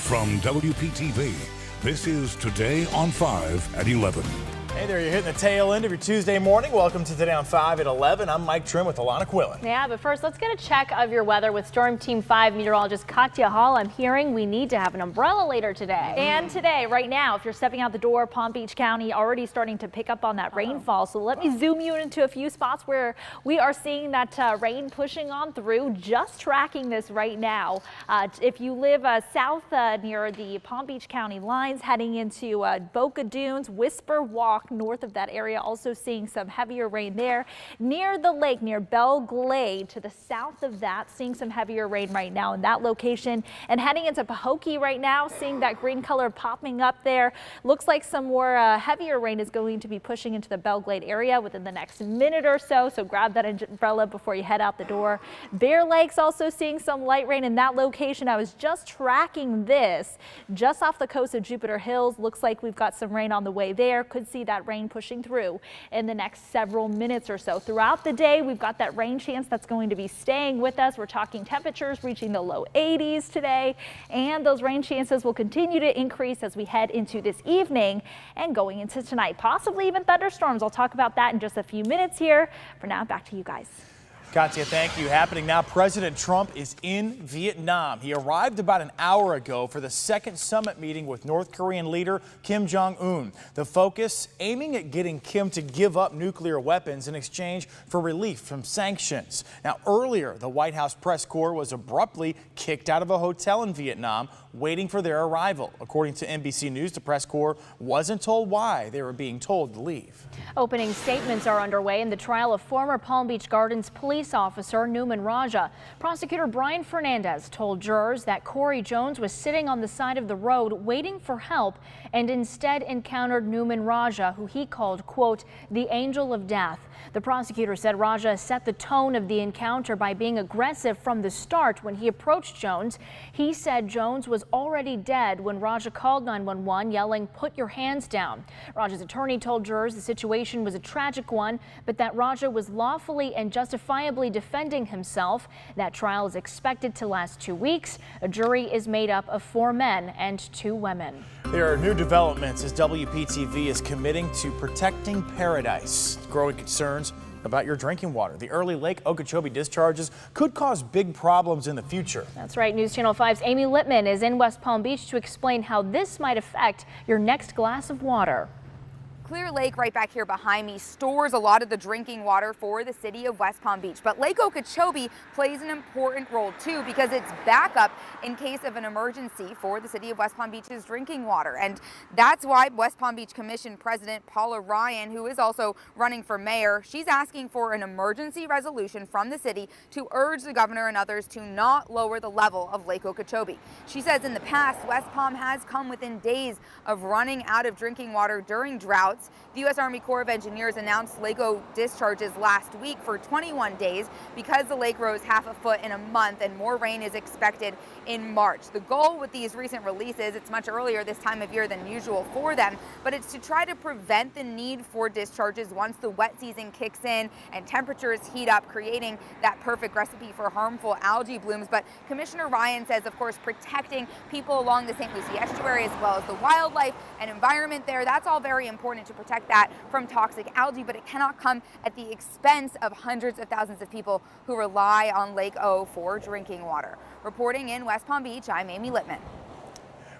From WPTV, this is Today on 5 at 11. Hey there, you're hitting the tail end of your Tuesday morning. Welcome to Today on 5 at 11. I'm Mike Trim with Alana Quillen. Yeah, but first, let's get a check of your weather with Storm Team 5 meteorologist Katya Hall. I'm hearing we need to have an umbrella later today. And today, right now, if you're stepping out the door, Palm Beach County already starting to pick up on that rainfall. So let me zoom you into a few spots where we are seeing that rain pushing on through. Just tracking this right now. If you live south near the Palm Beach County lines, heading into Boca Dunes, Whisper Walk, north of that area, also seeing some heavier rain there. Near the lake, near Belle Glade, to the south of that, seeing some heavier rain right now in that location. And heading into Pahokee right now, seeing that green color popping up there. Looks like some more heavier rain is going to be pushing into the Belle Glade area within the next minute or so. So grab that umbrella before you head out the door. Bear Lake's also seeing some light rain in that location. I was just tracking this just off the coast of Jupiter Hills. Looks like we've got some rain on the way there. Could see that rain pushing through in the next several minutes or so. Throughout the day, we've got that rain chance that's going to be staying with us. We're talking temperatures reaching the low 80s today, and those rain chances will continue to increase as we head into this evening and going into tonight. Possibly even thunderstorms. I'll talk about that in just a few minutes here. For now, back to you guys. Katya, thank you. Happening now, President Trump is in Vietnam. He arrived about an hour ago for the second summit meeting with North Korean leader Kim Jong-un. The focus aiming at getting Kim to give up nuclear weapons in exchange for relief from sanctions. Now, earlier, the White House press corps was abruptly kicked out of a hotel in Vietnam, waiting for their arrival. According to NBC News, the press corps wasn't told why they were being told to leave. Opening statements are underway in the trial of former Palm Beach Gardens police officer Nouman Raja. Prosecutor Brian Fernandez told jurors that Corey Jones was sitting on the side of the road waiting for help and instead encountered Nouman Raja, who he called, quote, the angel of death. The prosecutor said Raja set the tone of the encounter by being aggressive from the start. When he approached Jones, he said Jones was already dead when Raja called 911, yelling, put your hands down. Raja's attorney told jurors the situation was a tragic one, but that Raja was lawfully and justifiably defending himself. That trial is expected to last 2 weeks. A jury is made up of 4 men and 2 women. There are new developments as WPTV is committing to protecting paradise. Growing concerns about your drinking water. The early Lake Okeechobee discharges could cause big problems in the future. That's right. News Channel 5's Amy Littman is in West Palm Beach to explain how this might affect your next glass of water. Clear Lake, right back here behind me, stores a lot of the drinking water for the city of West Palm Beach. But Lake Okeechobee plays an important role too, because it's backup in case of an emergency for the city of West Palm Beach's drinking water. And that's why West Palm Beach Commission President Paula Ryan, who is also running for mayor, she's asking for an emergency resolution from the city to urge the governor and others to not lower the level of Lake Okeechobee. She says in the past, West Palm has come within days of running out of drinking water during droughts. The U.S. Army Corps of Engineers announced Lake O discharges last week for 21 days because the lake rose half a foot in a month and more rain is expected in March. The goal with these recent releases, it's much earlier this time of year than usual for them, but it's to try to prevent the need for discharges once the wet season kicks in and temperatures heat up, creating that perfect recipe for harmful algae blooms. But Commissioner Ryan says, of course, protecting people along the St. Lucie estuary as well as the wildlife and environment there, that's all very important to protect that from toxic algae, but it cannot come at the expense of hundreds of thousands of people who rely on Lake O for drinking water. Reporting in West Palm Beach, I'm Amy Littman.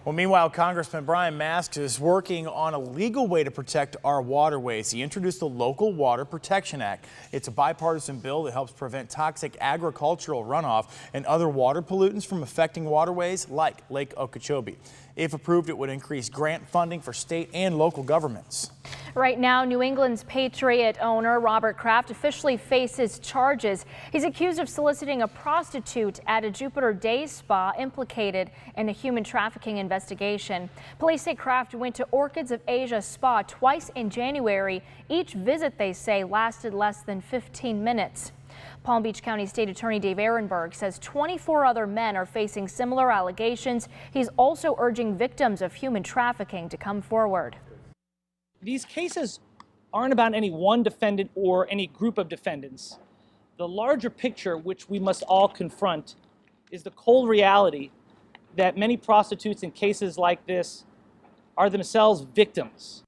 Well, meanwhile, Congressman Brian Mast is working on a legal way to protect our waterways. He introduced the Local Water Protection Act. It's a bipartisan bill that helps prevent toxic agricultural runoff and other water pollutants from affecting waterways like Lake Okeechobee. If approved, it would increase grant funding for state and local governments. Right now, New England's Patriot owner Robert Kraft officially faces charges. He's accused of soliciting a prostitute at a Jupiter Day spa implicated in a human trafficking investigation. Police say Kraft went to Orchids of Asia spa twice in January. Each visit, they say, lasted less than 15 minutes. Palm Beach County State Attorney Dave Ehrenberg says 24 other men are facing similar allegations. He's also urging victims of human trafficking to come forward. These cases aren't about any one defendant or any group of defendants. The larger picture, which we must all confront, is the cold reality that many prostitutes in cases like this are themselves victims.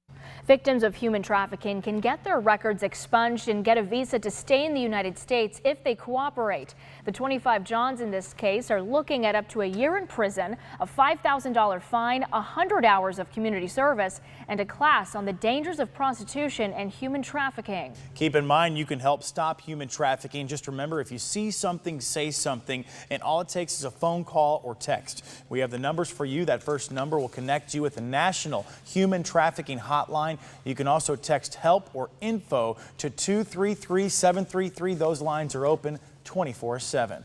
Victims of human trafficking can get their records expunged and get a visa to stay in the United States if they cooperate. The 25 Johns in this case are looking at up to a year in prison, a $5,000 fine, 100 hours of community service, and a class on the dangers of prostitution and human trafficking. Keep in mind, you can help stop human trafficking. Just remember, if you see something, say something, and all it takes is a phone call or text. We have the numbers for you. That first number will connect you with the National Human Trafficking Hotline. You can also text help or info to 233-733. Those lines are open 24/7.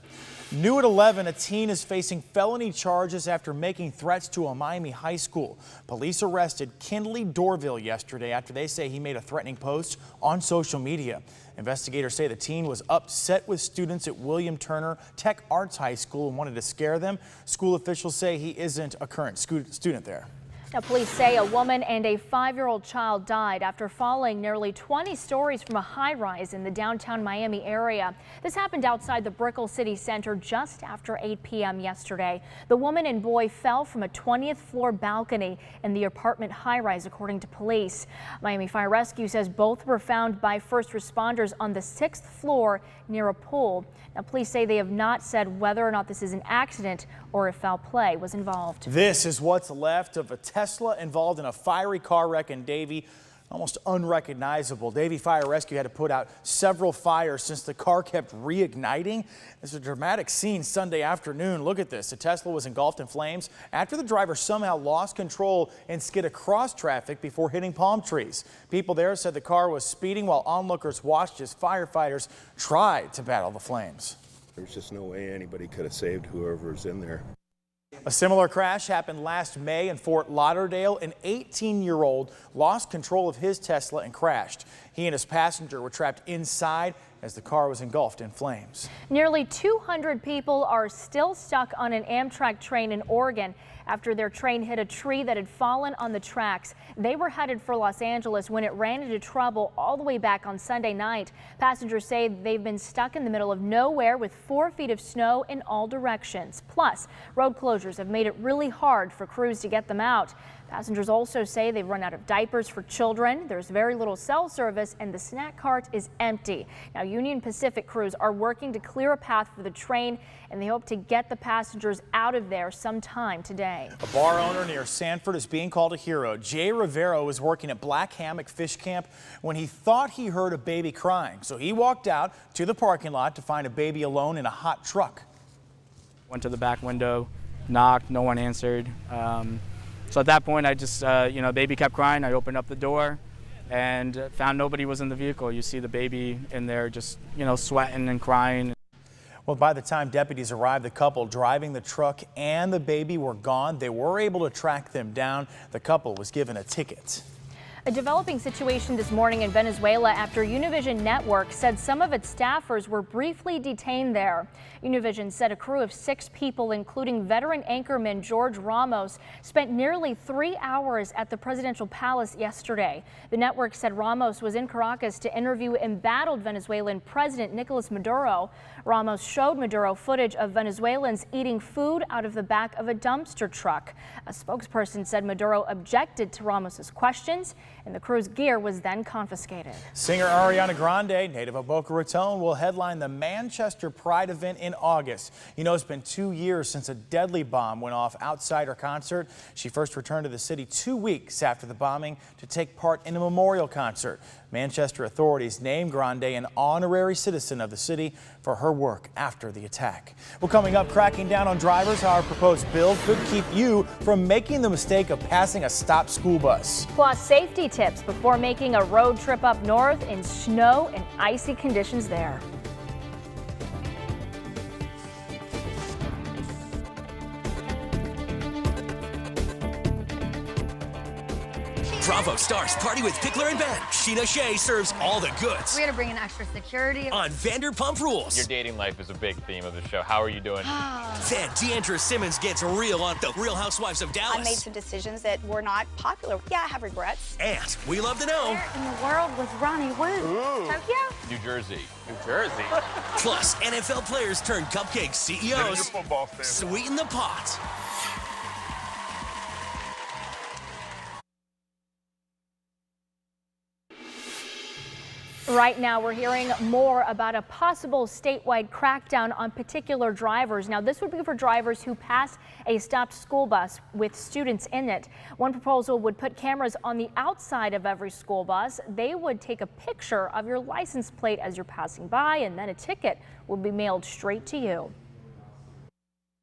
New at 11, a teen is facing felony charges after making threats to a Miami high school. Police arrested Kindley Dorville yesterday after they say he made a threatening post on social media. Investigators say the teen was upset with students at William Turner Tech Arts High School and wanted to scare them. School officials say he isn't a current student there. Now, police say a woman and a 5-year-old child died after falling nearly 20 stories from a high-rise in the downtown Miami area. This happened outside the Brickell City Center just after 8 p.m. yesterday. The woman and boy fell from a 20th floor balcony in the apartment high-rise, according to police. Miami Fire Rescue says both were found by first responders on the 6th floor near a pool. Now, police say they have not said whether or not this is an accident or if foul play was involved. This is what's left of a Tesla involved in a fiery car wreck in Davie. Almost unrecognizable. Davie Fire Rescue had to put out several fires since the car kept reigniting. It's a dramatic scene Sunday afternoon. Look at this. The Tesla was engulfed in flames after the driver somehow lost control and skid across traffic before hitting palm trees. People there said the car was speeding while onlookers watched as firefighters tried to battle the flames. There's just no way anybody could have saved whoever's in there. A similar crash happened last May in Fort Lauderdale. An 18-year-old lost control of his Tesla and crashed. He and his passenger were trapped inside as the car was engulfed in flames. Nearly 200 people are still stuck on an Amtrak train in Oregon after their train hit a tree that had fallen on the tracks. They were headed for Los Angeles when it ran into trouble all the way back on Sunday night. Passengers say they've been stuck in the middle of nowhere with 4 feet of snow in all directions. Plus, road closures have made it really hard for crews to get them out. Passengers also say they've run out of diapers for children. There's very little cell service and the snack cart is empty. Now, Union Pacific crews are working to clear a path for the train and they hope to get the passengers out of there sometime today. A bar owner near Sanford is being called a hero. Jay Rivero was working at Black Hammock Fish Camp when he thought he heard a baby crying. So he walked out to the parking lot to find a baby alone in a hot truck. Went to the back window, knocked, no one answered. So at that point, I just, baby kept crying. I opened up the door and found nobody was in the vehicle. You see the baby in there just, sweating and crying. Well, by the time deputies arrived, the couple driving the truck and the baby were gone. They were able to track them down. The couple was given a ticket. A developing situation this morning in Venezuela after Univision Network said some of its staffers were briefly detained there. Univision said a crew of 6 people, including veteran anchorman George Ramos, spent nearly 3 hours at the presidential palace yesterday. The network said Ramos was in Caracas to interview embattled Venezuelan President Nicolas Maduro. Ramos showed Maduro footage of Venezuelans eating food out of the back of a dumpster truck. A spokesperson said Maduro objected to Ramos's questions, and the crew's gear was then confiscated. Singer Ariana Grande, native of Boca Raton, will headline the Manchester Pride event in August. You know, it's been 2 years since a deadly bomb went off outside her concert. She first returned to the city 2 weeks after the bombing to take part in a memorial concert. Manchester authorities named Grande an honorary citizen of the city for her work after the attack. Well, coming up, cracking down on drivers, how our proposed bill could keep you from making the mistake of passing a stopped school bus. Plus, safety tips before making a road trip up north in snow and icy conditions there. Bravo stars party with Pickler and Ben. Sheena Shea serves all the goods. We had to bring in extra security. On Vanderpump Rules. Your dating life is a big theme of the show. How are you doing? Then Deandra Simmons gets real on The Real Housewives of Dallas. I made some decisions that were not popular. Yeah, I have regrets. And we love to know. Where in the world was Ronnie Wu? Tokyo? New Jersey. New Jersey. Plus, NFL players turn cupcake CEOs. Sweeten the pot. Right now, we're hearing more about a possible statewide crackdown on particular drivers. Now, this would be for drivers who pass a stopped school bus with students in it. One proposal would put cameras on the outside of every school bus. They would take a picture of your license plate as you're passing by, and then a ticket would be mailed straight to you.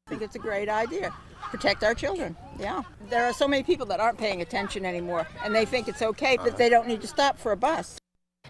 I think it's a great idea. Protect our children. Yeah. There are so many people that aren't paying attention anymore, and they think it's okay, but they don't need to stop for a bus.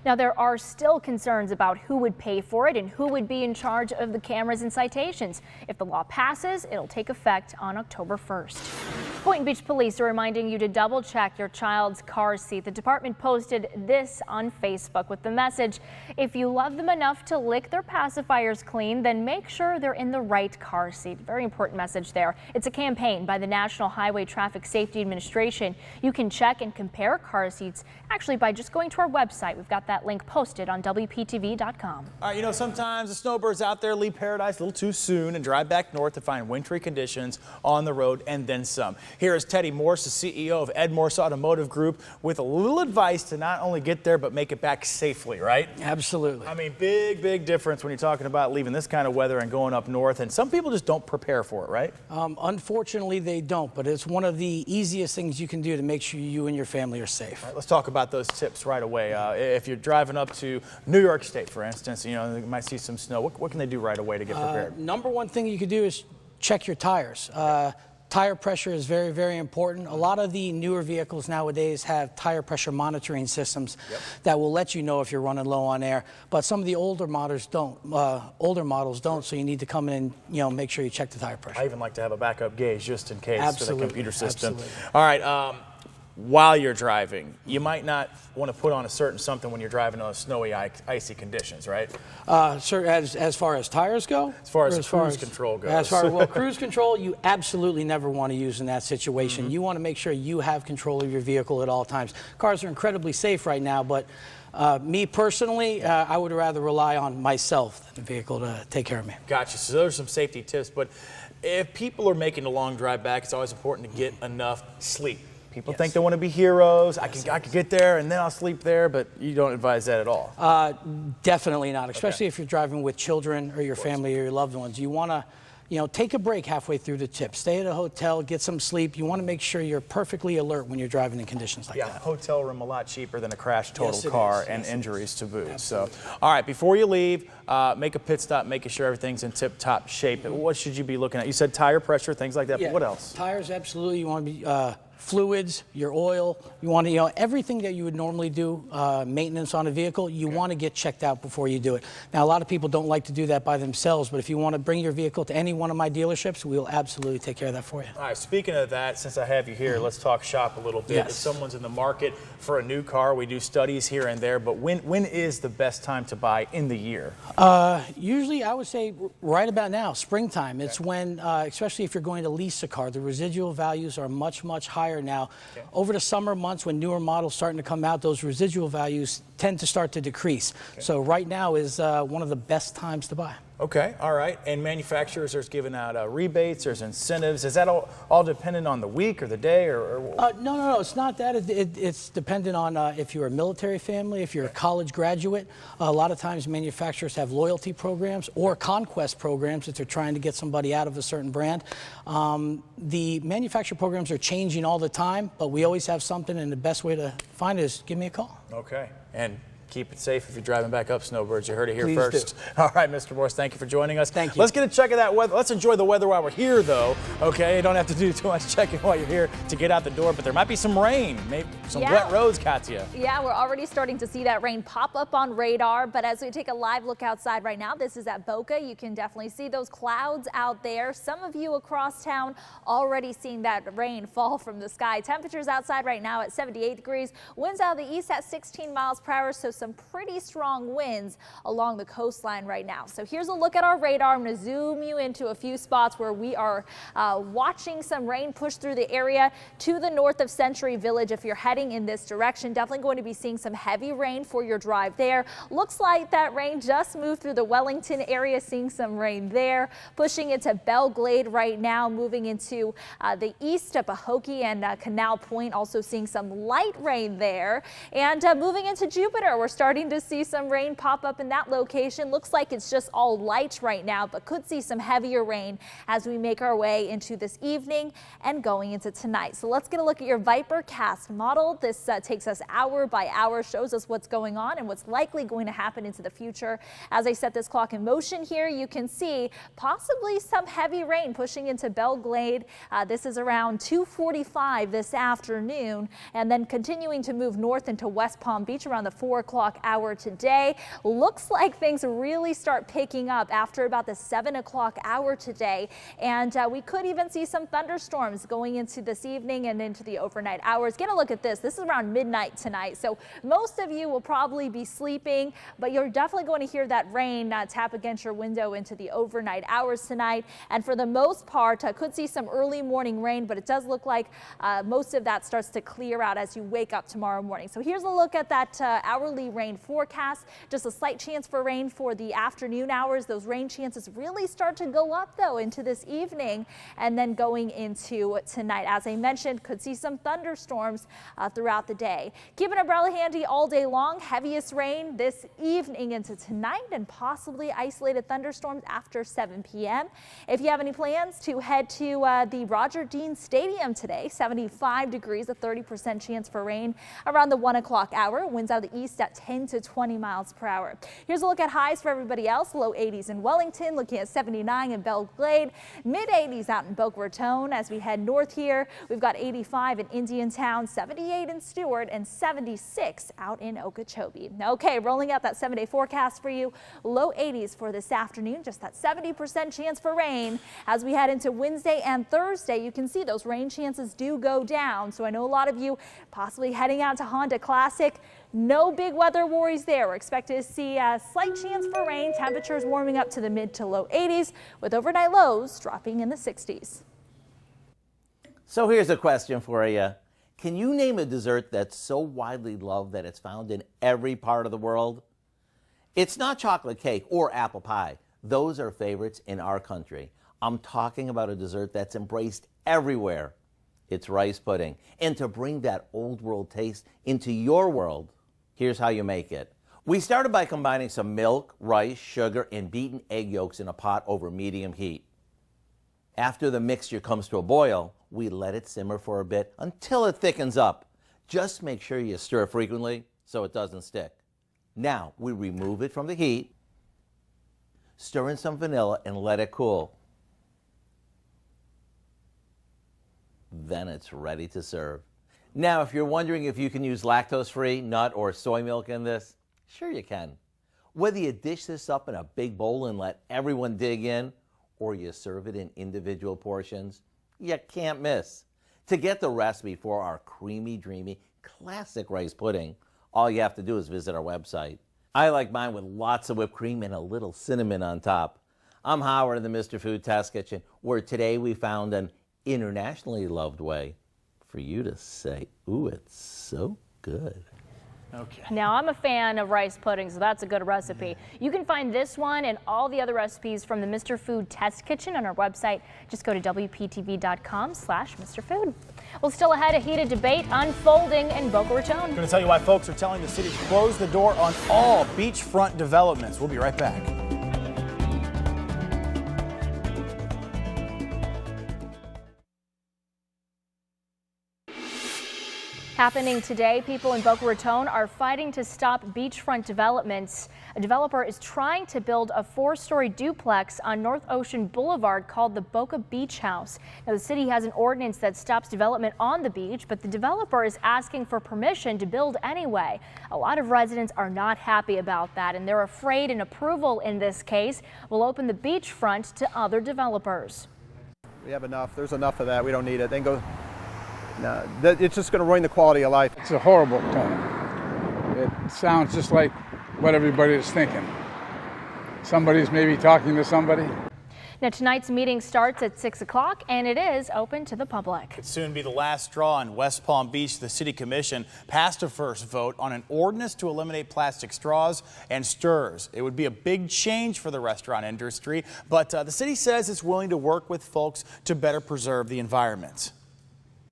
Now, there are still concerns about who would pay for it and who would be in charge of the cameras and citations. If the law passes, it'll take effect on October 1st. Boynton Beach Police are reminding you to double check your child's car seat. The department posted this on Facebook with the message, if you love them enough to lick their pacifiers clean, then make sure they're in the right car seat. Very important message there. It's a campaign by the National Highway Traffic Safety Administration. You can check and compare car seats actually by just going to our website. We've got that link posted on WPTV.com. All right, you know, sometimes the snowbirds out there leave paradise a little too soon and drive back north to find wintry conditions on the road and then some. Here is Teddy Morse, the CEO of Ed Morse Automotive Group, with a little advice to not only get there, but make it back safely, right? Absolutely. I mean, big difference when you're talking about leaving this kind of weather and going up north. And some people just don't prepare for it, right? Unfortunately, they don't, but it's one of the easiest things you can do to make sure you and your family are safe. All right, let's talk about those tips right away. If you're driving up to New York State, for instance, you know, you might see some snow. What can they do right away to get prepared? Number one thing you could do is check your tires. Tire pressure is very important. A lot of the newer vehicles nowadays have tire pressure monitoring systems that will let you know if you're running low on air, but some of the older models don't. So you need to come in and, you know, make sure you check the tire pressure. I even like to have a backup gauge just in case for the computer system. Absolutely. All right. While you're driving, you might not want to put on a certain something when you're driving on snowy, icy conditions, right? Sir, as far as tires go? As far as cruise control goes. Well, cruise control, you absolutely never want to use in that situation. You want to make sure you have control of your vehicle at all times. Cars are incredibly safe right now, but me personally, I would rather rely on myself than the vehicle to take care of me. Gotcha. So those are some safety tips, but if people are making a long drive back, it's always important to get enough sleep. People think they want to be heroes. I could get there and then I'll sleep there, but you don't advise that at all. Definitely not, especially if you're driving with children or your family or your loved ones. You want to, you know, take a break halfway through the trip. Stay at a hotel, get some sleep. You want to make sure you're perfectly alert when you're driving in conditions like that. Yeah, hotel room a lot cheaper than a crash total car and injuries to boot. Absolutely. So, all right, before you leave, make a pit stop, making sure everything's in tip-top shape. What should you be looking at? You said tire pressure, things like that, but what else? Tires, absolutely. You want to be fluids, your oil. You want to, you know, everything that you would normally do, maintenance on a vehicle, you want to get checked out before you do it. Now, a lot of people don't like to do that by themselves, but if you want to bring your vehicle to any one of my dealerships, we'll absolutely take care of that for you. All right, speaking of that, since I have you here, let's talk shop a little bit. If someone's in the market for a new car, we do studies here and there, but when is the best time to buy in the year? Usually, I would say right about now, springtime. It's when, especially if you're going to lease a car, the residual values are much higher now. Over the summer months when newer models starting to come out, those residual values tend to start to decrease. So right now is one of the best times to buy. Okay, all right. And manufacturers are giving out rebates, there's incentives. Is that all dependent on the week or the day? No, it's not that. It's dependent on if you're a military family, if you're a college graduate. A lot of times manufacturers have loyalty programs or conquest programs if they're trying to get somebody out of a certain brand. The manufacturer programs are changing all the time, but we always have something, and the best way to find it is give me a call. Okay. And keep it safe if you're driving back up, snowbirds. You heard it here Please first. Do. All right, Mr. Morse, thank you for joining us. Thank you. Let's get a check of that weather. Let's enjoy the weather while we're here, though. Okay, you don't have to do too much checking while you're here to get out the door, but there might be some rain, maybe some wet roads, Katya. Yeah, we're already starting to see that rain pop up on radar, but as we take a live look outside right now, this is at Boca. You can definitely see those clouds out there. Some of you across town already seeing that rain fall from the sky. Temperatures outside right now at 78 degrees. Winds out of the east at 16 miles per hour, so some pretty strong winds along the coastline right now. So here's a look at our radar. I'm going to zoom you into a few spots where we are watching some rain push through the area to the north of Century Village. If you're heading in this direction, definitely going to be seeing some heavy rain for your drive there. Looks like that rain just moved through the Wellington area, seeing some rain there, pushing into Belle Glade right now, moving into the east of Pahokee and Canal Point, also seeing some light rain there, and moving into Jupiter. We're starting to see some rain pop up in that location. Looks like it's just all light right now, but could see some heavier rain as we make our way into this evening and going into tonight. So let's get a look at your Vipercast model. This takes us hour by hour, shows us what's going on and what's likely going to happen into the future. As I set this clock in motion here, you can see possibly some heavy rain pushing into Belle Glade. This is around 2:45 this afternoon, and then continuing to move north into West Palm Beach around the 4 o'clock hour today. Looks like things really start picking up after about the 7 o'clock hour today, and we could even see some thunderstorms going into this evening and into the overnight hours. Get a look at this. This is around midnight tonight, so most of you will probably be sleeping, but you're definitely going to hear that rain tap against your window into the overnight hours tonight. And for the most part, could see some early morning rain, but it does look like most of that starts to clear out as you wake up tomorrow morning. So here's a look at that hourly rain forecast. Just a slight chance for rain for the afternoon hours. Those rain chances really start to go up though into this evening and then going into tonight. As I mentioned, could see some thunderstorms throughout the day. Keep an umbrella handy all day long. Heaviest rain this evening into tonight and possibly isolated thunderstorms after 7 p.m. If you have any plans to head to the Roger Dean Stadium today, 75 degrees, a 30% chance for rain around the 1 o'clock hour. Winds out of the east at 10 to 20 miles per hour. Here's a look at highs for everybody else. Low 80s in Wellington, looking at 79 in Belle Glade, mid 80s out in Boca Raton. As we head north here, we've got 85 in Indiantown, 78 in Stewart, and 76 out in Okeechobee. Okay, rolling out that 7-day forecast for you. Low 80s for this afternoon, just that 70% chance for rain. As we head into Wednesday and Thursday, you can see those rain chances do go down. So I know a lot of you possibly heading out to Honda Classic. No big weather worries there. We're expected to see a slight chance for rain. Temperatures warming up to the mid to low 80s with overnight lows dropping in the 60s. So here's a question for you. Can you name a dessert that's so widely loved that it's found in every part of the world? It's not chocolate cake or apple pie. Those are favorites in our country. I'm talking about a dessert that's embraced everywhere. It's rice pudding. And to bring that old world taste into your world, here's how you make it. We started by combining some milk, rice, sugar, and beaten egg yolks in a pot over medium heat. After the mixture comes to a boil, we let it simmer for a bit until it thickens up. Just make sure you stir frequently so it doesn't stick. Now we remove it from the heat, stir in some vanilla, and let it cool. Then it's ready to serve. Now, if you're wondering if you can use lactose-free, nut, or soy milk in this, sure you can. Whether you dish this up in a big bowl and let everyone dig in, or you serve it in individual portions, you can't miss. To get the recipe for our creamy, dreamy, classic rice pudding, all you have to do is visit our website. I like mine with lots of whipped cream and a little cinnamon on top. I'm Howard in the Mr. Food Test Kitchen, where today we found an internationally loved way for you to say, ooh, it's so good. Okay. Now, I'm a fan of rice pudding, so that's a good recipe. You can find this one and all the other recipes from the Mr. Food Test Kitchen on our website. Just go to WPTV.com/MrFood. Well, still ahead, a heated debate unfolding in Boca Raton. I'm going to tell you why folks are telling the city to close the door on all beachfront developments. We'll be right back. Happening today, people in Boca Raton are fighting to stop beachfront developments. A developer is trying to build a 4-story duplex on North Ocean Boulevard called the Boca Beach House. Now, the city has an ordinance that stops development on the beach, but the developer is asking for permission to build anyway. A lot of residents are not happy about that, and they're afraid an approval in this case will open the beachfront to other developers. We have enough. There's enough of that. We don't need it. Then go. No, it's just going to ruin the quality of life. It's a horrible tone. It sounds just like what everybody is thinking. Somebody's maybe talking to somebody. Now, tonight's meeting starts at 6 o'clock and it is open to the public. Could soon be the last straw in West Palm Beach. The City Commission passed a first vote on an ordinance to eliminate plastic straws and stirrers. It would be a big change for the restaurant industry, but the city says it's willing to work with folks to better preserve the environment.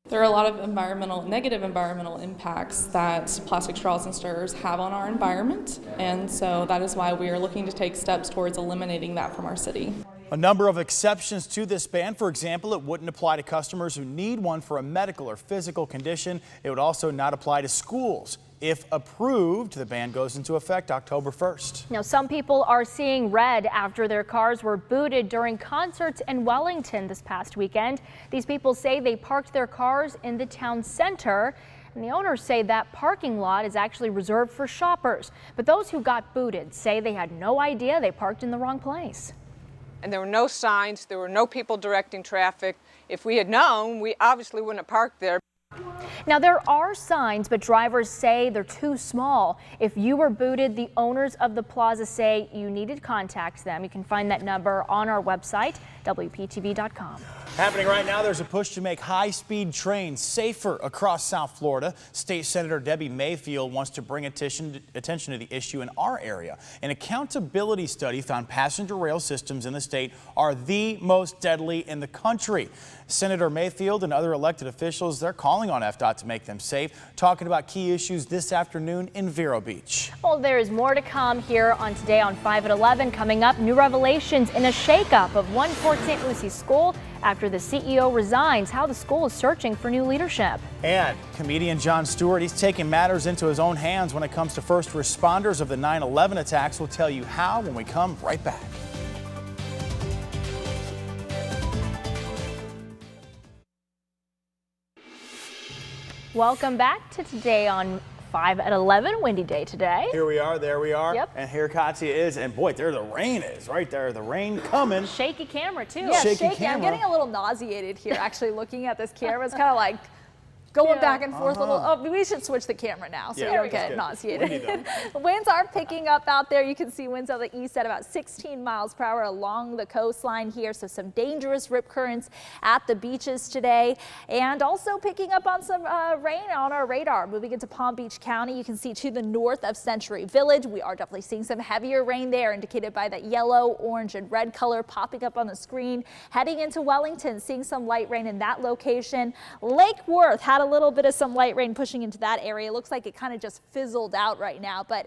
There are a lot of negative environmental impacts that plastic straws and stirrers have on our environment, and so that is why we are looking to take steps towards eliminating that from our city. A number of exceptions to this ban. For example, it wouldn't apply to customers who need one for a medical or physical condition. It would also not apply to schools. If approved, the ban goes into effect October 1st. Now, some people are seeing red after their cars were booted during concerts in Wellington this past weekend. These people say they parked their cars in the town center, and the owners say that parking lot is actually reserved for shoppers. But those who got booted say they had no idea they parked in the wrong place. And there were no signs, there were no people directing traffic. If we had known, we obviously wouldn't have parked there. Now, there are signs, but drivers say they're too small. If you were booted, the owners of the plaza say you need to contact them. You can find that number on our website, WPTV.com. Happening right now, there's a push to make high-speed trains safer across South Florida. State Senator Debbie Mayfield wants to bring attention to the issue in our area. An accountability study found passenger rail systems in the state are the most deadly in the country. Senator Mayfield and other elected officials, they're calling on FDOT to make them safe, talking about key issues this afternoon in Vero Beach. Well, there is more to come here on Today on 5 at 11. Coming up, new revelations in a shakeup of one Port St. Lucie school after the CEO resigns, how the school is searching for new leadership. And comedian Jon Stewart, he's taking matters into his own hands when it comes to first responders of the 9/11 attacks. We'll tell you how when we come right back. Welcome back to Today on 5 at 11. Windy day today. Here we are, there we are. Yep. And here Katya is, and boy, there the rain is right there. The rain coming. Shaky camera too. Yeah, shaky. Camera. I'm getting a little nauseated here actually looking at this camera. It's kind of like going back and forth a little. Oh, we should switch the camera now so you don't get nauseated. Winds are picking up out there. You can see winds out the east at about 16 miles per hour along the coastline here. So some dangerous rip currents at the beaches today, and also picking up on some rain on our radar. Moving into Palm Beach County, you can see to the north of Century Village. We are definitely seeing some heavier rain there, indicated by that yellow, orange, and red color popping up on the screen. Heading into Wellington, seeing some light rain in that location. Lake Worth had a little bit of some light rain pushing into that area. Looks like it kind of just fizzled out right now, but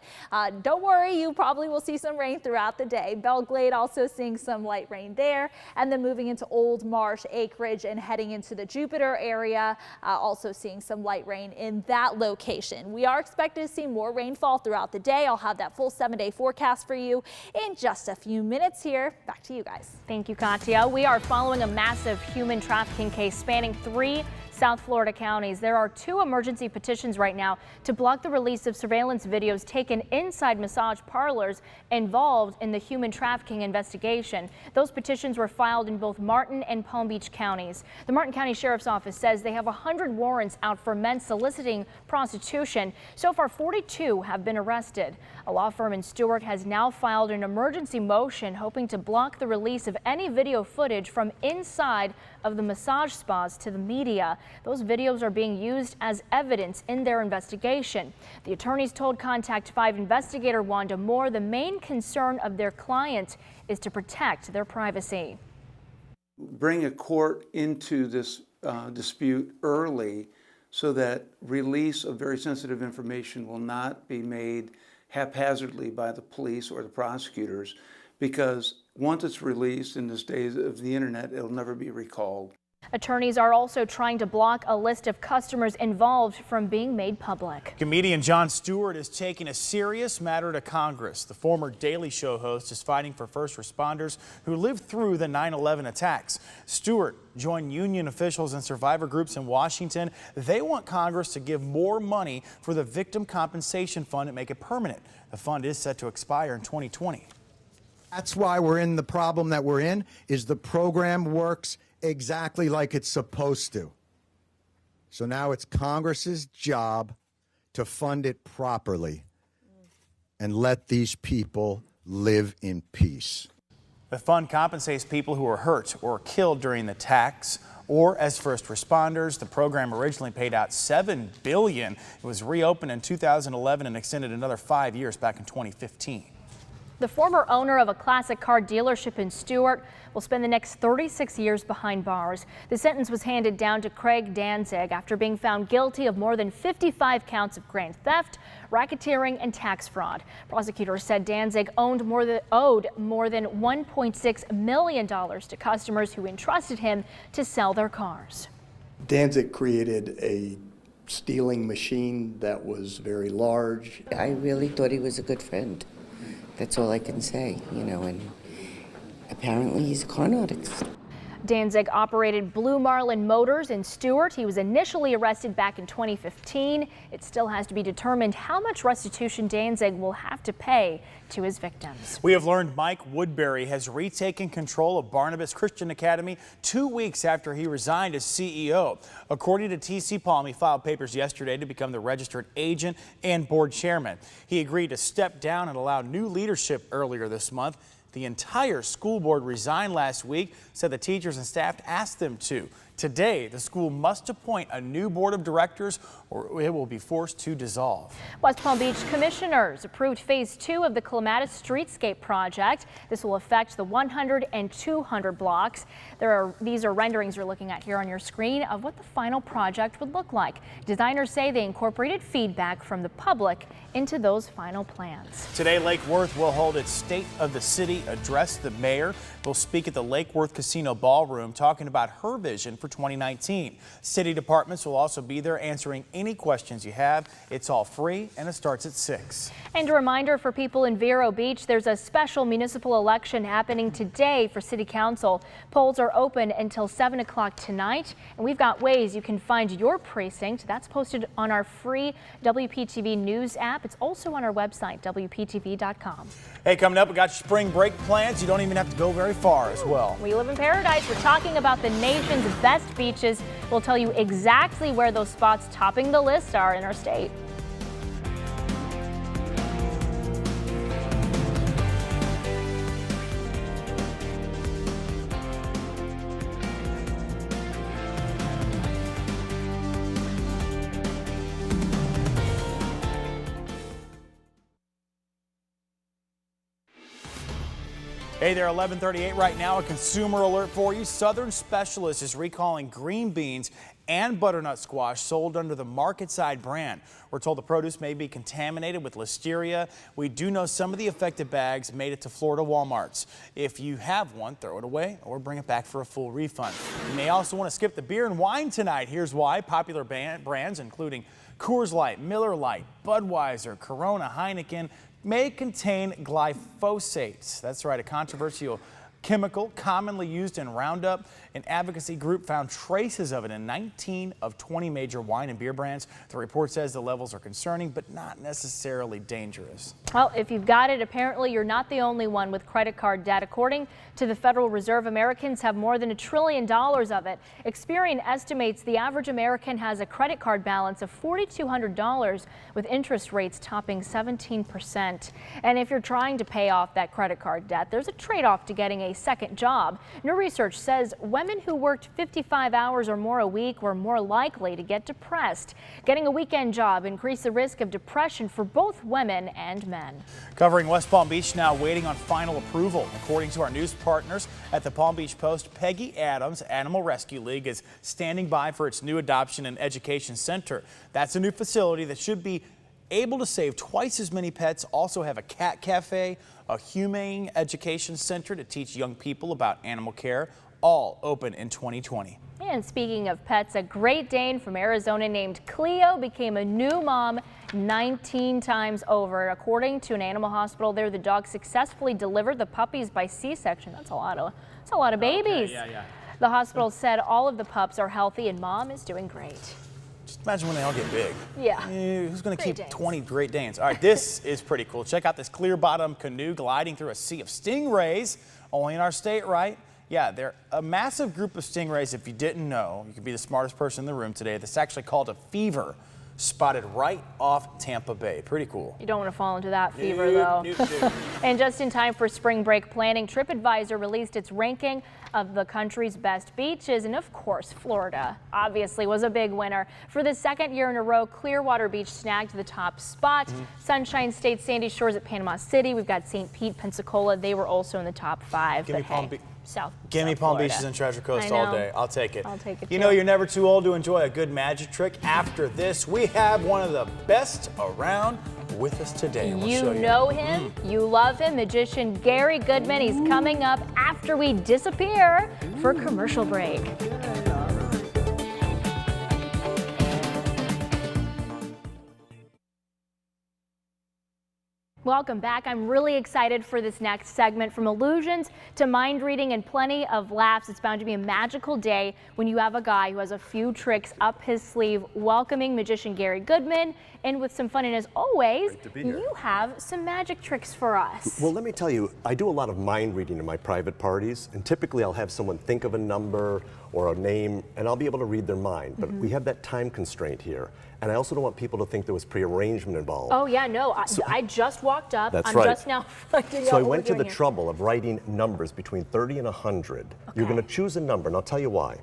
don't worry, you probably will see some rain throughout the day. Belle Glade also seeing some light rain there, and then moving into Old Marsh, Acreage, and heading into the Jupiter area, also seeing some light rain in that location. We are expected to see more rainfall throughout the day. I'll have that full 7-day forecast for you in just a few minutes here. Back to you guys. Thank you, Katya. We are following a massive human trafficking case spanning 3 South Florida counties. There are 2 emergency petitions right now to block the release of surveillance videos taken inside massage parlors involved in the human trafficking investigation. Those petitions were filed in both Martin and Palm Beach counties. The Martin County Sheriff's Office says they have 100 warrants out for men soliciting prostitution. So far, 42 have been arrested. A law firm in Stewart has now filed an emergency motion hoping to block the release of any video footage from inside of the massage spas to the media. Those videos are being used as evidence in their investigation. The attorneys told Contact 5 investigator Wanda Moore the main concern of their client is to protect their privacy. Bring a court into this dispute early so that release of very sensitive information will not be made haphazardly by the police or the prosecutors, because once it's released in this days of the internet, it'll never be recalled. Attorneys are also trying to block a list of customers involved from being made public. Comedian Jon Stewart is taking a serious matter to Congress. The former Daily Show host is fighting for first responders who lived through the 9/11 attacks. Stewart joined union officials and survivor groups in Washington. They want Congress to give more money for the Victim Compensation Fund and make it permanent. The fund is set to expire in 2020. That's why we're in the problem that we're in, is the program works exactly like it's supposed to. So now it's Congress's job to fund it properly and let these people live in peace. The fund compensates people who were hurt or killed during the attacks or as first responders. The program originally paid out $7 billion. It was reopened in 2011 and extended another 5 years back in 2015. The former owner of a classic car dealership in Stuart will spend the next 36 years behind bars. The sentence was handed down to Craig Danzig after being found guilty of more than 55 counts of grand theft, racketeering, and tax fraud. Prosecutors said Danzig owed more than $1.6 million to customers who entrusted him to sell their cars. Danzig created a stealing machine that was very large. I really thought he was a good friend. That's all I can say, you know, and apparently he's a con addict. Danzig operated Blue Marlin Motors in Stuart. He was initially arrested back in 2015. It still has to be determined how much restitution Danzig will have to pay to his victims. We have learned Mike Woodbury has retaken control of Barnabas Christian Academy 2 weeks after he resigned as CEO. According to TC Palm, he filed papers yesterday to become the registered agent and board chairman. He agreed to step down and allow new leadership earlier this month. The entire school board resigned last week, said the teachers and staff asked them to. Today, the school must appoint a new board of directors or it will be forced to dissolve. West Palm Beach commissioners approved phase 2 of the Clematis Streetscape project. This will affect the 100 and 200 blocks. These are renderings you're looking at here on your screen of what the final project would look like. Designers say they incorporated feedback from the public into those final plans. Today, Lake Worth will hold its State of the City address. The mayor will speak at the Lake Worth Casino Ballroom, talking about her vision for 2019. City departments will also be there answering any questions you have. It's all free and it starts at 6. And a reminder for people in Vero Beach, there's a special municipal election happening today for City Council. Polls are open until 7 o'clock tonight, and we've got ways you can find your precinct. That's posted on our free WPTV News app. It's also on our website, WPTV.com. Hey, coming up, we got your spring break plans. You don't even have to go very far as well. We live in paradise. We're talking about the nation's best beaches. We'll tell you exactly where those spots topping the list are in our state. Hey there, 11:38 right now. A consumer alert for you. Southern Specialist is recalling green beans and butternut squash sold under the Marketside brand. We're told the produce may be contaminated with listeria. We do know some of the affected bags made it to Florida Walmarts. If you have one, throw it away or bring it back for a full refund. You may also want to skip the beer and wine tonight. Here's why. Popular brands including Coors Light, Miller Lite, Budweiser, Corona, Heineken may contain glyphosate. That's right, a controversial chemical commonly used in Roundup. An advocacy group found traces of it in 19 of 20 major wine and beer brands. The report says the levels are concerning, but not necessarily dangerous. Well, if you've got it, apparently you're not the only one with credit card debt. According to the Federal Reserve, Americans have more than $1 trillion of it. Experian estimates the average American has a credit card balance of $4,200 with interest rates topping 17%. And if you're trying to pay off that credit card debt, there's a trade-off to getting a second job. New research says women who worked 55 hours or more a week were more likely to get depressed. Getting a weekend job increased the risk of depression for both women and men. Covering West Palm Beach now, waiting on final approval. According to our news partners at the Palm Beach Post, Peggy Adams Animal Rescue League is standing by for its new adoption and education center. That's a new facility that should be able to save twice as many pets, also have a cat cafe, a humane education center to teach young people about animal care, all open in 2020. And speaking of pets, a Great Dane from Arizona named Cleo became a new mom 19 times over. According to an animal hospital there, the dog successfully delivered the puppies by C-section. That's a lot of babies. Okay, yeah. The hospital said all of the pups are healthy and mom is doing great. Just imagine when they all get big. Yeah. Who's going to keep 20 Great Danes? All right, this is pretty cool. Check out this clear bottom canoe gliding through a sea of stingrays, only in our state, right? Yeah, they're a massive group of stingrays. If you didn't know, you could be the smartest person in the room today. That's actually called a fever. spotted right off Tampa Bay. Pretty cool. You don't want to fall into that fever, though. And just in time for spring break planning, TripAdvisor released its ranking of the country's best beaches. And of course, Florida obviously was a big winner. For the second year in a row, Clearwater Beach snagged the top spot. Sunshine State, Sandy Shores at Panama City. We've got St. Pete, Pensacola. They were also in the top 5. Give me Palm Beach. Give me Palm Beaches and Treasure Coast all day. I'll take it. I'll take it. You know, you're never too old to enjoy a good magic trick. After this, we have one of the best around with us today. You know him, you love him, magician Gary Goodman. He's coming up after we disappear for commercial break. Welcome back. I'm really excited for this next segment. From illusions to mind reading and plenty of laughs, it's bound to be a magical day when you have a guy who has a few tricks up his sleeve. Welcoming magician Gary Goodman, and with some fun. And as always, you have some magic tricks for us. Well, let me tell you, I do a lot of mind reading in my private parties, and typically I'll have someone think of a number or a name, and I'll be able to read their mind. But we have that time constraint here. And I also don't want people to think there was prearrangement involved. Oh, yeah, no, I just walked up. That's I'm right. just now finding out So I what went to we're the doing here. trouble of writing numbers between 30 and 100. You're going to choose a number, and I'll tell you why.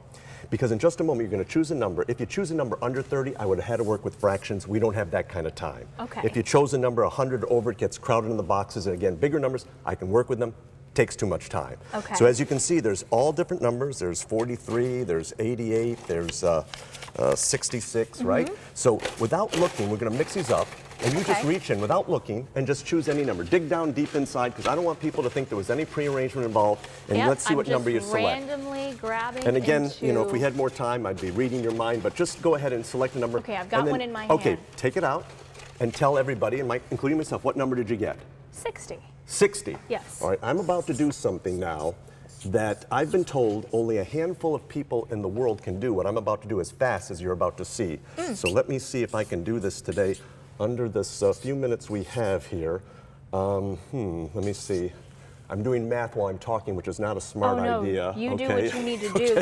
Because in just a moment, you're going to choose a number. If you choose a number under 30, I would have had to work with fractions. We don't have that kind of time. Okay. If you chose a number 100 or over, it gets crowded in the boxes. And again, bigger numbers, I can work with them. Takes too much time. Okay. So as you can see, there's all different numbers. There's 43, there's 88, there's 66, right? So without looking, we're going to mix these up. And you just reach in without looking and just choose any number. Dig down deep inside, because I don't want people to think there was any prearrangement involved. And let's see what number you select. Randomly grabbing And again, into... you know, if we had more time, I'd be reading your mind, but just go ahead and select a number. Okay, I've got and then, one in my Okay, hand. take it out and tell everybody, and including myself, what number did you get? 60. 60. Yes. All right, I'm about to do something now that I've been told only a handful of people in the world can do. What I'm about to do as fast as you're about to see. So let me see if I can do this today under this few minutes we have here. Let me see. I'm doing math while I'm talking, which is not a smart idea. You okay. do what you need to do.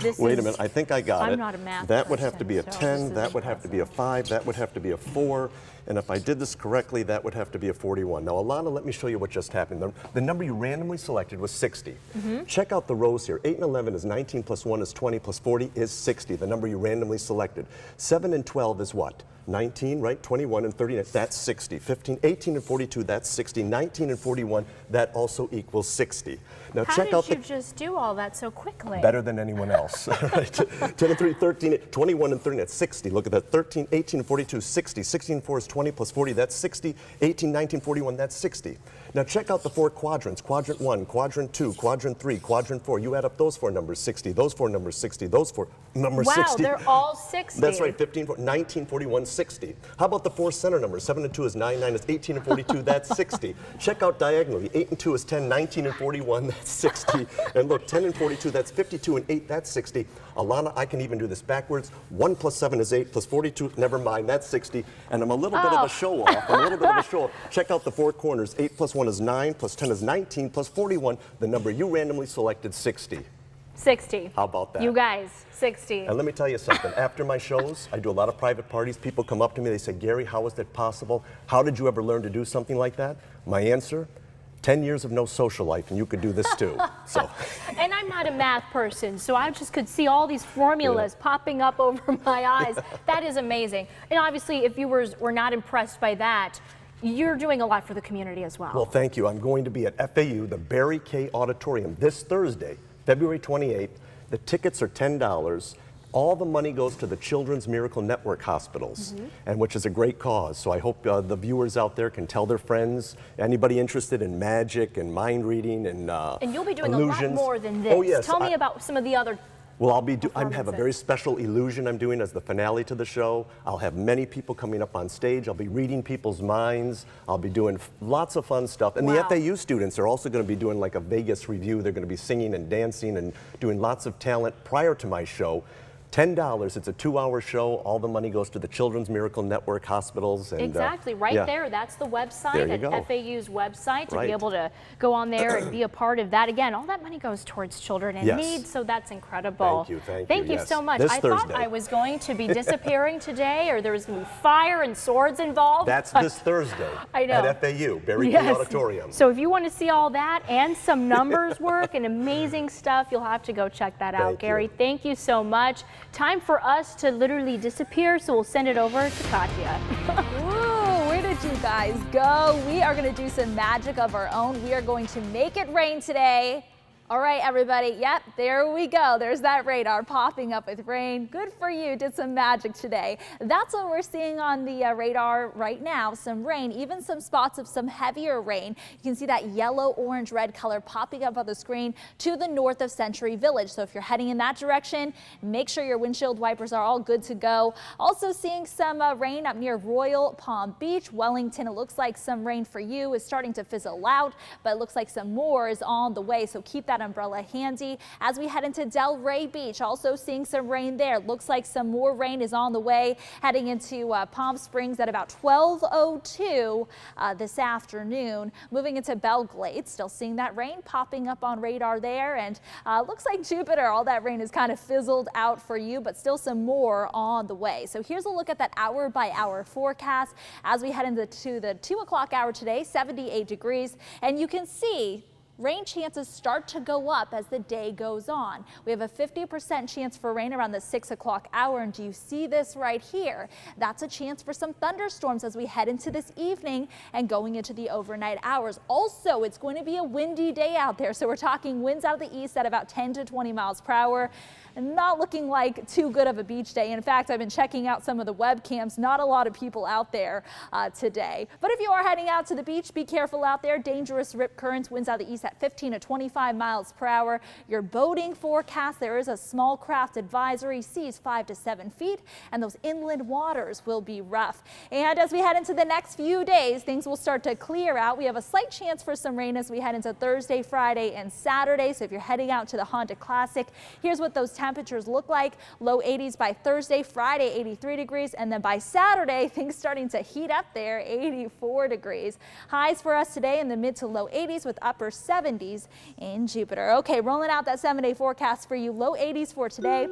This Wait a is- minute, I think I got it. I'm not a math That would have to person, be a so 10, this that is would have to be a 5, that would have to be a 4, and if I did this correctly, that would have to be a 41. Now, Alana, let me show you what just happened. The number you randomly selected was 60. Check out the rows here. 8 and 11 is 19 plus 1 is 20 plus 40 is 60, the number you randomly selected. 7 and 12 is what? 19, right? 21 and 39, that's 60. 15, 18 and 42, that's 60. 19 and 41, that also equals 60. Now How check out did you just do all that so quickly? better than anyone else. Right? 10 and 3, 13, 21 and 30, that's 60. Look at that, 13, 18 and 42, 60. 16 and 4 is 20 plus 40, that's 60. 18, 19, 41, that's 60. Now check out the 4 quadrants. Quadrant 1, quadrant 2, quadrant 3, quadrant 4. You add up those 4 numbers, 60. Those 4 numbers, 60. Those 4 numbers, Wow, 60. they're all 60. That's right, 15, 19, 41, 60. How about the 4 center numbers? 7 and 2 is 9, 9 is 18 and 42, that's 60. Check out diagonally. 8 and 2 is 10, 19 and 41, that's 60. And look, 10 and 42, that's 52, and 8, that's 60. Alana, I can even do this backwards. 1 plus 7 is 8, plus 42, never mind, that's 60. And I'm a little bit of a show-off. I'm a little bit of a show-off. Check out the 4 corners. 8 plus 1 is 9, plus 10 is 19, plus 41. The number you randomly selected, 60. 60. How about that? You guys, 60. And let me tell you something. After my shows, I do a lot of private parties. People come up to me, they say, Gary, how is that possible? How did you ever learn to do something like that? My answer, 10 years of no social life, and you could do this too. So. And I'm not a math person, so I just could see all these formulas popping up over my eyes. That is amazing. And obviously, if viewers were not impressed by that, you're doing a lot for the community as well. Well, thank you. I'm going to be at FAU, the Barry K. Auditorium, this Thursday, February 28th. The tickets are $10. All the money goes to the Children's Miracle Network hospitals, and which is a great cause. So I hope the viewers out there can tell their friends, anybody interested in magic and mind reading and and you'll be doing illusions. a lot more than this. Oh, yes. Tell me about some of the other. Well, I have a very special illusion I'm doing as the finale to the show. I'll have many people coming up on stage. I'll be reading people's minds. I'll be doing lots of fun stuff. And the FAU students are also going to be doing like a Vegas review. They're going to be singing and dancing and doing lots of talent prior to my show. $10. It's a 2-hour show. All the money goes to the Children's Miracle Network hospitals. And, exactly, right yeah. there. That's the website There you at go. FAU's website to Right. be able to go on there and be a part of that. Again, all that money goes towards children in Yes. need, so that's incredible. Thank you, you yes. so much. This I thought Thursday. I was going to be disappearing today, or there was going to be fire and swords involved. That's this Thursday I know. at FAU, Berry Tree Auditorium. So if you want to see all that and some numbers work and amazing stuff, you'll have to go check that out. Gary, thank you so much. Time for us to literally disappear, so we'll send it over to Katya. Woo, where did you guys go? We are going to do some magic of our own. We are going to make it rain today. All right, everybody. Yep, there we go. There's that radar popping up with rain. Good for you. Did some magic today. That's what we're seeing on the radar right now. Some rain, even some spots of some heavier rain. You can see that yellow, orange, red color popping up on the screen to the north of Century Village. So if you're heading in that direction, make sure your windshield wipers are all good to go. Also seeing some rain up near Royal Palm Beach, Wellington. It looks like some rain for you is starting to fizzle out, but it looks like some more is on the way. So keep that umbrella handy. As we head into Delray Beach, also seeing some rain there. Looks like some more rain is on the way, heading into Palm Springs at about 12:02 this afternoon. Moving into Belle Glade, still seeing that rain popping up on radar there, and looks like Jupiter, all that rain is kind of fizzled out for you, but still some more on the way. So here's a look at that hour by hour forecast as we head into the 2 o'clock hour today, 78 degrees, and you can see rain chances start to go up as the day goes on. We have a 50% chance for rain around the 6 o'clock hour. And do you see this right here? That's a chance for some thunderstorms as we head into this evening and going into the overnight hours. Also, it's going to be a windy day out there. So we're talking winds out of the east at about 10 to 20 miles per hour. Not looking like too good of a beach day. In fact, I've been checking out some of the webcams. Not a lot of people out there today. But if you are heading out to the beach, be careful out there. Dangerous rip currents, winds out of the east at 15 to 25 miles per hour. Your boating forecast, there is a small craft advisory, seas 5 to 7 feet, and those inland waters will be rough. And as we head into the next few days, things will start to clear out. We have a slight chance for some rain as we head into Thursday, Friday, and Saturday. So if you're heading out to the Honda Classic, here's what those temperatures look like. Low 80s by Thursday, Friday 83 degrees, and then by Saturday things starting to heat up there, 84 degrees. Highs for us today in the mid to low 80s with upper 70s in Jupiter. Okay, rolling out that 7-day forecast for you. Low 80s for today.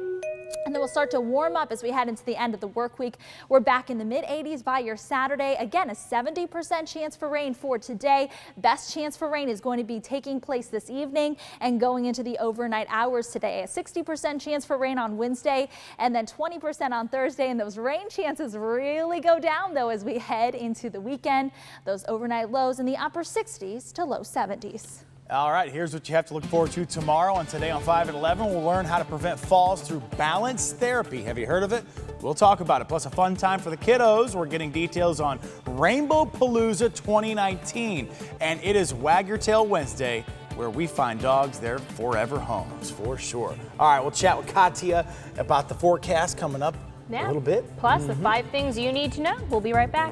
And then we'll start to warm up as we head into the end of the work week. We're back in the mid 80s by your Saturday. Again, a 70% chance for rain for today. Best chance for rain is going to be taking place this evening and going into the overnight hours today. A 60% chance for rain on Wednesday and then 20% on Thursday. And those rain chances really go down though as we head into the weekend. Those overnight lows in the upper 60s to low 70s. All right, here's what you have to look forward to tomorrow. And today on 5 at 11, we'll learn how to prevent falls through balance therapy. Have you heard of it? We'll talk about it. Plus a fun time for the kiddos. We're getting details on Rainbow Palooza 2019. And it is Wag Your Tail Wednesday, where we find dogs their forever homes, for sure. All right, we'll chat with Katya about the forecast coming up a little bit. Plus the 5 things you need to know. We'll be right back.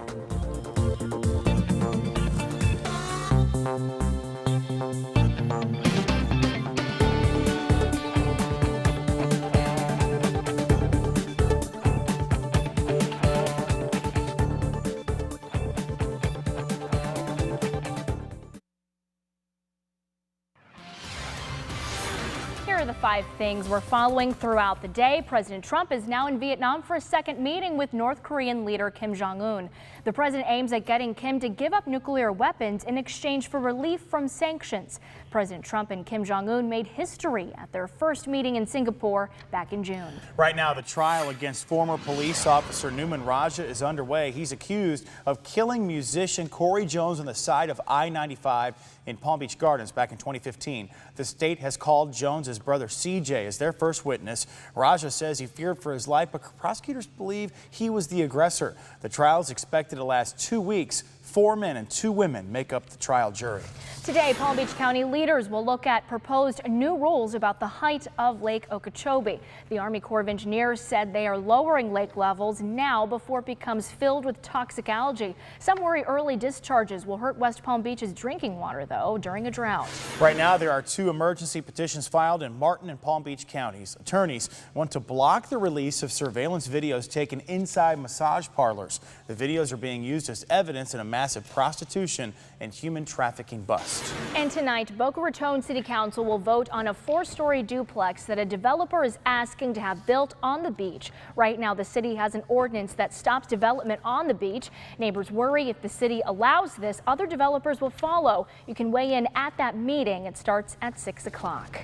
Here are the 5 things we're following throughout the day. President Trump is now in Vietnam for a second meeting with North Korean leader Kim Jong-un. The president aims at getting Kim to give up nuclear weapons in exchange for relief from sanctions. President Trump and Kim Jong-un made history at their first meeting in Singapore back in June. Right now, the trial against former police officer Newman Raja is underway. He's accused of killing musician Corey Jones on the side of I-95 in Palm Beach Gardens back in 2015. The state has called Jones's brother CJ as their first witness. Raja says he feared for his life, but prosecutors believe he was the aggressor. The trial is expected to last 2 weeks. 4 men and 2 women make up the trial jury. Today, Palm Beach County leaders will look at proposed new rules about the height of Lake Okeechobee. The Army Corps of Engineers said they are lowering lake levels now before it becomes filled with toxic algae. Some worry early discharges will hurt West Palm Beach's drinking water, though, during a drought. Right now, there are 2 emergency petitions filed in Martin and Palm Beach counties. Attorneys want to block the release of surveillance videos taken inside massage parlors. The videos are being used as evidence in a massive prostitution and human trafficking bust. And tonight, Boca Raton City Council will vote on a 4-story duplex that a developer is asking to have built on the beach. Right now, the city has an ordinance that stops development on the beach. Neighbors worry if the city allows this, other developers will follow. You can weigh in at that meeting. It starts at 6 o'clock.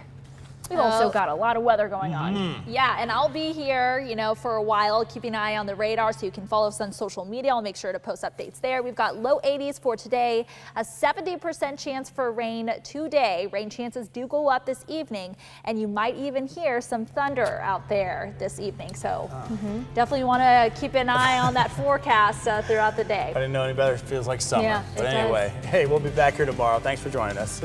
We've also got a lot of weather going on. Yeah, and I'll be here, for a while, keeping an eye on the radar so you can follow us on social media. I'll make sure to post updates there. We've got low 80s for today, a 70% chance for rain today. Rain chances do go up this evening, and you might even hear some thunder out there this evening. So definitely want to keep an eye on that forecast throughout the day. I didn't know any better. It feels like summer. Yeah, But it anyway, hey, we'll be back here tomorrow. Thanks for joining us.